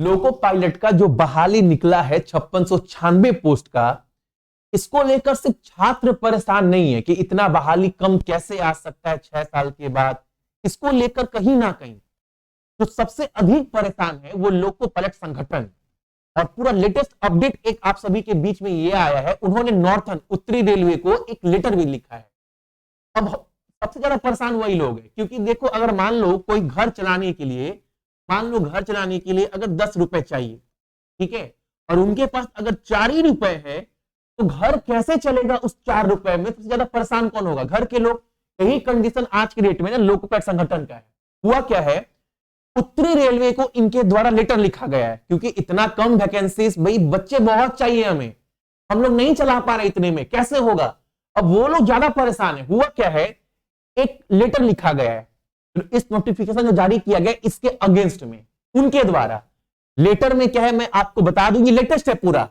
Loco pilot का जो बहाली निकला है 5696 पोस्ट का, इसको लेकर सिर्फ छात्र परेशान नहीं है कि इतना बहाली कम कैसे आ सकता है 6 साल के बाद। इसको लेकर कहीं ना कहीं जो सबसे अधिक परेशान है वो लोको पायलट संगठन। और पूरा लेटेस्ट अपडेट एक आप सभी के बीच में ये आया है, उन्होंने नॉर्थन उत्तरी रेलवे को एक लेटर भी लिखा है। अब सबसे ज्यादा परेशान वही लोग हैं, क्योंकि देखो अगर मान लो कोई घर चलाने के लिए, मान लो घर चलाने के लिए अगर 10 रुपए चाहिए, ठीक है, और उनके पास अगर 4 ही रुपए है, तो घर कैसे चलेगा उस 4 रुपए में? सबसे ज्यादा परेशान कौन होगा? घर के लोग। यही कंडीशन आज के डेट में ना लोको पायलट संगठन का है। हुआ क्या है, उत्तरी रेलवे को इनके द्वारा लेटर लिखा गया है, क्योंकि इतना कम वैकेंसीज, भाई बच्चे बहुत चाहिए हमें, हम लोग नहीं चला पा रहे, इतने में कैसे होगा? अब वो लोग ज्यादा परेशान है। हुआ क्या है, एक लेटर लिखा गया है, इस नोटिफिकेशन जो जारी किया गया इसके अगेंस्ट में उनके द्वारा। लेटर में क्या है मैं आपको बता दूं, ये लेटेस्ट है पूरा,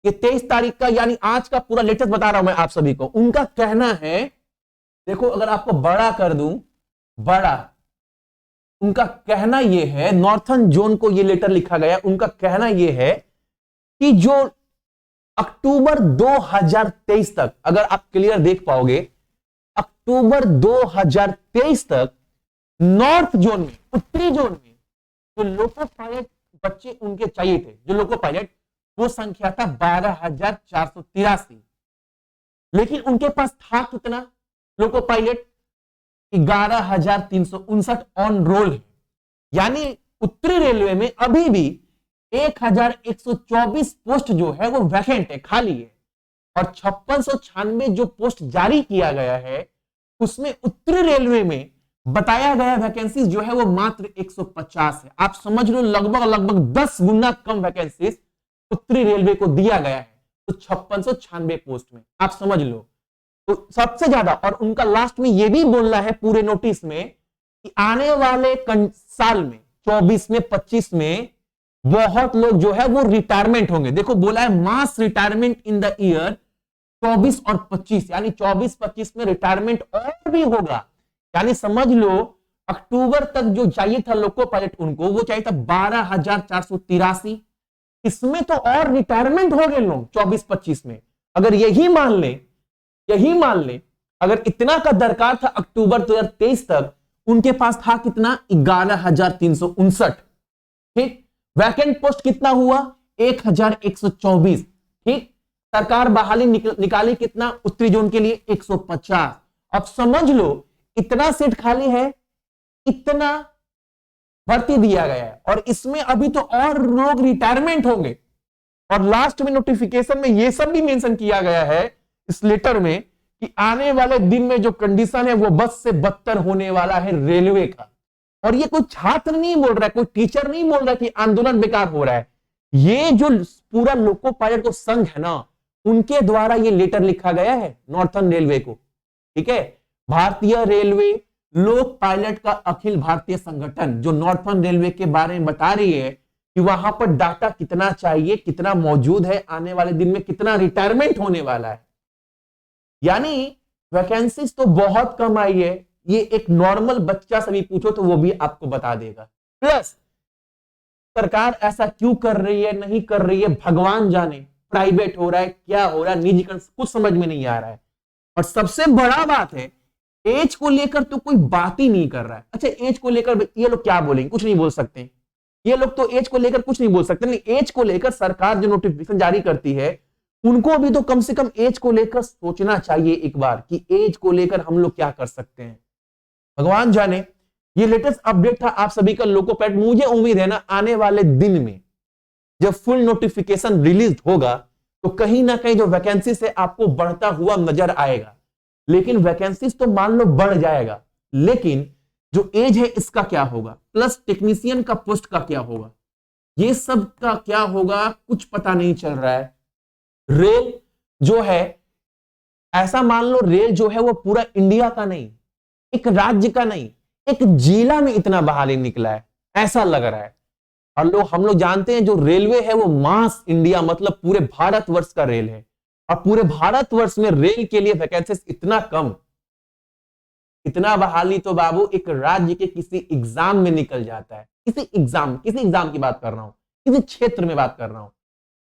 ये 23 तारीख का, यानी आज का पूरा लेटेस्ट बता रहा हूं मैं आप सभी को। उनका कहना है, देखो अगर आपको बड़ा कर दूं, बड़ा, उनका कहना यह है, नॉर्थन जोन को यह लेटर लिखा गया, उनका कहना यह है कि जो अक्टूबर 2023 तक, अगर आप क्लियर देख पाओगे, अक्टूबर 2023 तक नॉर्थ जोन में, उत्तरी जोन में जो लोको पायलट बच्चे उनके चाहिए थे, जो लोको पायलट, वो संख्या था 12,483, लेकिन उनके पास था कितना लोको पायलट? 11,359 ऑन रोल है। यानी उत्तरी रेलवे में अभी भी 1,124 पोस्ट जो है वो वैकेंट है, खाली है। और 5696 जो पोस्ट जारी किया गया है उसमें उत्तरी रेलवे में बताया गया वैकेंसीज जो है वो मात्र 150 है। आप समझ लो लगभग 10 गुना कम वैकेंसीज उत्तरी रेलवे को दिया गया है तो 5696 पोस्ट में, आप समझ लो। तो सबसे ज्यादा, और उनका लास्ट में यह भी बोलना है पूरे नोटिस में कि आने वाले साल में 24 में 25 में बहुत लोग जो है वो रिटायरमेंट होंगे। देखो बोला है मास रिटायरमेंट इन द ईयर 24 और 25, यानी 24-25 में रिटायरमेंट और भी होगा। यानी समझ लो अक्टूबर तक जो चाहिए था लोको पायलट उनको, वो चाहिए था 12,483, इसमें तो और रिटायरमेंट हो गए लोग 24-25 में। अगर यही मान ले अगर इतना का दरकार था अक्टूबर 2023 तक, उनके पास था कितना? 11,359। ठीक, वैकेंट पोस्ट कितना हुआ? 1,124। ठीक, सरकार बहाली निकाली कितना उत्तरी जोन के लिए? 150। अब समझ लो इतना सीट खाली है, इतना भर्ती दिया गया है, और इसमें अभी तो और लोग रिटायरमेंट होंगे। और लास्ट में नोटिफिकेशन में यह सब भी मेंशन किया गया है इस लेटर में कि आने वाले दिन में जो कंडीशन है वो बस से बदतर होने वाला है रेलवे का। और ये कोई छात्र नहीं बोल रहा है, कोई टीचर नहीं बोल रहा है कि आंदोलन बेकार हो रहा है, ये जो पूरा लोको पायलट जो संघ है ना, उनके द्वारा ये लेटर लिखा गया है नॉर्थन रेलवे को। ठीक है, भारतीय रेलवे लोक पायलट का अखिल भारतीय संगठन जो नॉर्थन रेलवे के बारे में बता रही है कि वहां पर डाटा कितना चाहिए, कितना मौजूद है, आने वाले दिन में कितना रिटायरमेंट होने वाला है। यानी वैकेंसीज तो बहुत कम आई है, ये एक नॉर्मल बच्चा से भी पूछो तो वो भी आपको बता देगा। प्लस सरकार ऐसा क्यों कर रही है, नहीं कर रही है, भगवान जाने। प्राइवेट हो रहा है, क्या हो रहा है, निजीकरण, कुछ समझ में नहीं आ रहा है। और सबसे बड़ा बात है एज को लेकर तो कोई बात ही नहीं कर रहा है। अच्छा, एज को लेकर ये लोग क्या बोलेंगे? कुछ नहीं बोल सकते ये लोग, तो एज को लेकर कुछ नहीं बोल सकते। नहीं, एज को लेकर सरकार जो नोटिफिकेशन जारी करती है उनको भी तो कम से कम एज को लेकर सोचना चाहिए एक बार कि एज को लेकर हम लोग क्या कर सकते हैं। भगवान जाने। ये लेटेस्ट अपडेट था आप सभी का लोको पायलट। मुझे उम्मीद है ना आने वाले दिन में जब फुल नोटिफिकेशन रिलीज होगा तो कहीं ना कहीं जो वैकेंसी से आपको बढ़ता हुआ नजर आएगा। लेकिन वैकेंसीज तो मान लो बढ़ जाएगा, लेकिन जो एज है इसका क्या होगा, प्लस टेक्नीशियन का पोस्ट का क्या होगा, ये सब का क्या होगा, कुछ पता नहीं चल रहा है। रेल जो है, ऐसा मान लो रेल जो है वो पूरा इंडिया का नहीं, एक राज्य का नहीं, एक जिला में इतना बहाली निकला है, ऐसा लग रहा है। और हम लोग जानते हैं जो रेलवे है वो मास इंडिया, मतलब पूरे भारतवर्ष का रेल है, और पूरे भारतवर्ष में रेल के लिए वैकेंसीज इतना कम, इतना बहाली तो बाबू एक राज्य के किसी एग्जाम में निकल जाता है। किसी एग्जाम की बात कर रहा हूं, किस क्षेत्र में बात कर रहा हूं,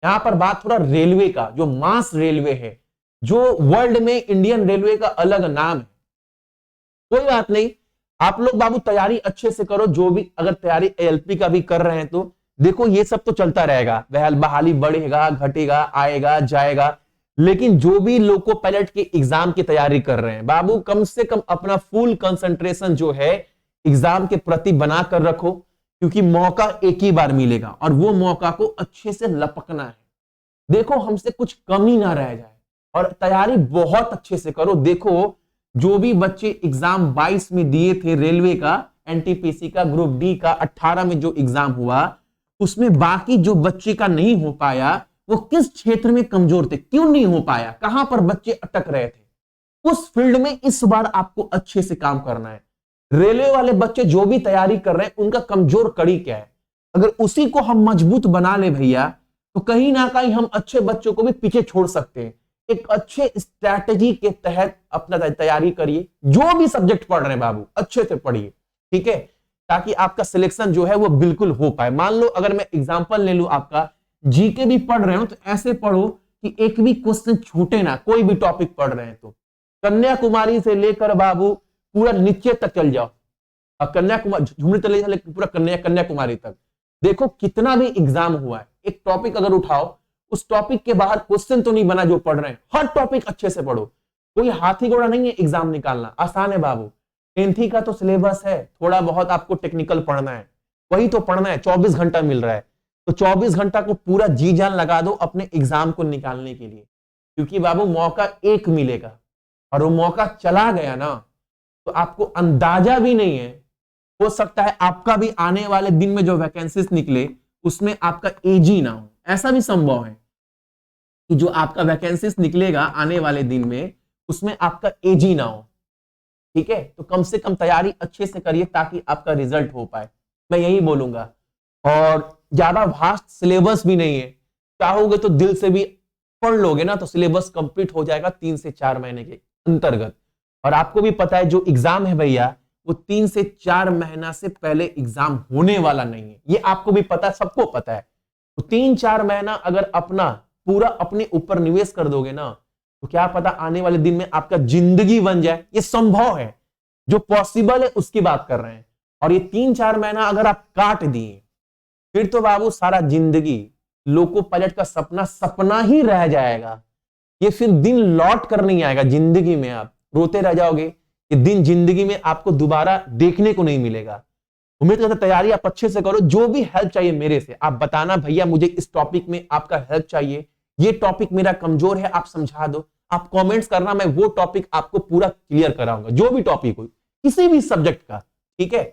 यहां पर बात थोड़ा रेलवे का, जो मास रेलवे है, जो वर्ल्ड में इंडियन रेलवे का अलग नाम है। कोई बात नहीं, आप लोग बाबू तैयारी अच्छे से करो, जो भी अगर तैयारी एएलपी का भी कर रहे हैं तो देखो ये सब तो चलता रहेगा, बहाली बढ़ेगा घटेगा आएगा जाएगा, लेकिन जो भी लोको पायलट के एग्जाम की तैयारी कर रहे हैं बाबू, कम से कम अपना फुल कंसंट्रेशन जो है एग्जाम के प्रति बना कर रखो, क्योंकि मौका एक ही बार मिलेगा और वो मौका को अच्छे से लपकना है। देखो हमसे कुछ कमी ना रह जाए और तैयारी बहुत अच्छे से करो। देखो जो भी बच्चे एग्जाम 22 में दिए थे रेलवे का, एनटीपीसी का, ग्रुप डी का, 18 में जो एग्जाम हुआ उसमें बाकी जो बच्चे का नहीं हो पाया, वो किस क्षेत्र में कमजोर थे, क्यों नहीं हो पाया, कहां पर बच्चे अटक रहे थे, उस फील्ड में इस बार आपको अच्छे से काम करना है। रेलवे वाले बच्चे जो भी तैयारी कर रहे हैं उनका कमजोर कड़ी क्या है, अगर उसी को हम मजबूत बना ले भैया, तो कहीं ना कहीं हम अच्छे बच्चों को भी पीछे छोड़ सकते हैं। एक अच्छे स्ट्रैटेजी के तहत अपना तैयारी करिए, जो भी सब्जेक्ट पढ़ रहे हैं बाबू अच्छे से पढ़िए, ठीक है, ताकि आपका सिलेक्शन जो है वो बिल्कुल हो पाए। मान लो अगर मैं एग्जांपल ले लूं, आपका जीके भी पढ़ रहे हो तो ऐसे पढ़ो कि एक भी क्वेश्चन छूटे ना, कोई भी टॉपिक पढ़ रहे हैं तो कन्याकुमारी से लेकर बाबू पूरा नीचे तक चल जाओ, और कन्याकुमारी झुमरी तले पूरा कन्याकुमारी तक देखो कितना भी एग्जाम हुआ है, एक टॉपिक अगर उठाओ उस टॉपिक के बाहर क्वेश्चन तो नहीं बना जो पढ़ रहे हैं, हर टॉपिक अच्छे से पढ़ो। कोई हाथी घोड़ा नहीं है एग्जाम निकालना, आसान है बाबू। 10th का तो सिलेबस है, थोड़ा बहुत आपको टेक्निकल पढ़ना है, वही तो पढ़ना है, 24 घंटा मिल रहा है, तो 24 घंटा को पूरा जी जान लगा दो अपने एग्जाम को निकालने के लिए, क्योंकि बाबू मौका एक मिलेगा और वो मौका चला गया ना तो आपको अंदाजा भी नहीं है, हो सकता है आपका भी आने वाले दिन में जो वैकेंसीज निकले उसमें आपका एज ही ना हो, ऐसा भी संभव है कि जो आपका वैकेंसीज निकलेगा आने वाले दिन में उसमें आपका एज ही ना हो, ठीक है। तो कम से कम तैयारी अच्छे से करिए ताकि आपका रिजल्ट हो पाए, मैं यही बोलूंगा। और ज्यादा वास्ट सिलेबस भी नहीं है, चाहोगे तो दिल से भी पढ़ लोगे ना तो सिलेबस कंप्लीट हो जाएगा 3 से 4 महीने के अंतर्गत। और आपको भी पता है जो एग्जाम है भैया वो 3 से 4 महीना से पहले एग्जाम होने वाला नहीं है, ये आपको भी पता है, सबको पता है। तो 3-4 महीना अगर अपना पूरा अपने ऊपर निवेश कर दोगे ना तो क्या पता आने वाले दिन में आपका जिंदगी बन जाए, ये संभव है, जो पॉसिबल है उसकी बात कर रहे हैं। और ये 3-4 महीना अगर आप काट दिए फिर तो बाबू सारा जिंदगी लोको पायलट का सपना सपना ही रह जाएगा, ये फिर दिन लौट कर नहीं आएगा जिंदगी में, आप रोते रह जाओगे, ये दिन जिंदगी में आपको दोबारा देखने को नहीं मिलेगा। उम्मीद करता तैयारी आप अच्छे से करो, जो भी हेल्प चाहिए मेरे से आप बताना, भैया मुझे इस टॉपिक में आपका हेल्प चाहिए, ये टॉपिक मेरा कमजोर है आप समझा दो, आप कमेंट्स करना, मैं वो टॉपिक आपको पूरा क्लियर कराऊंगा, जो भी टॉपिक हो किसी भी सब्जेक्ट का, ठीक है।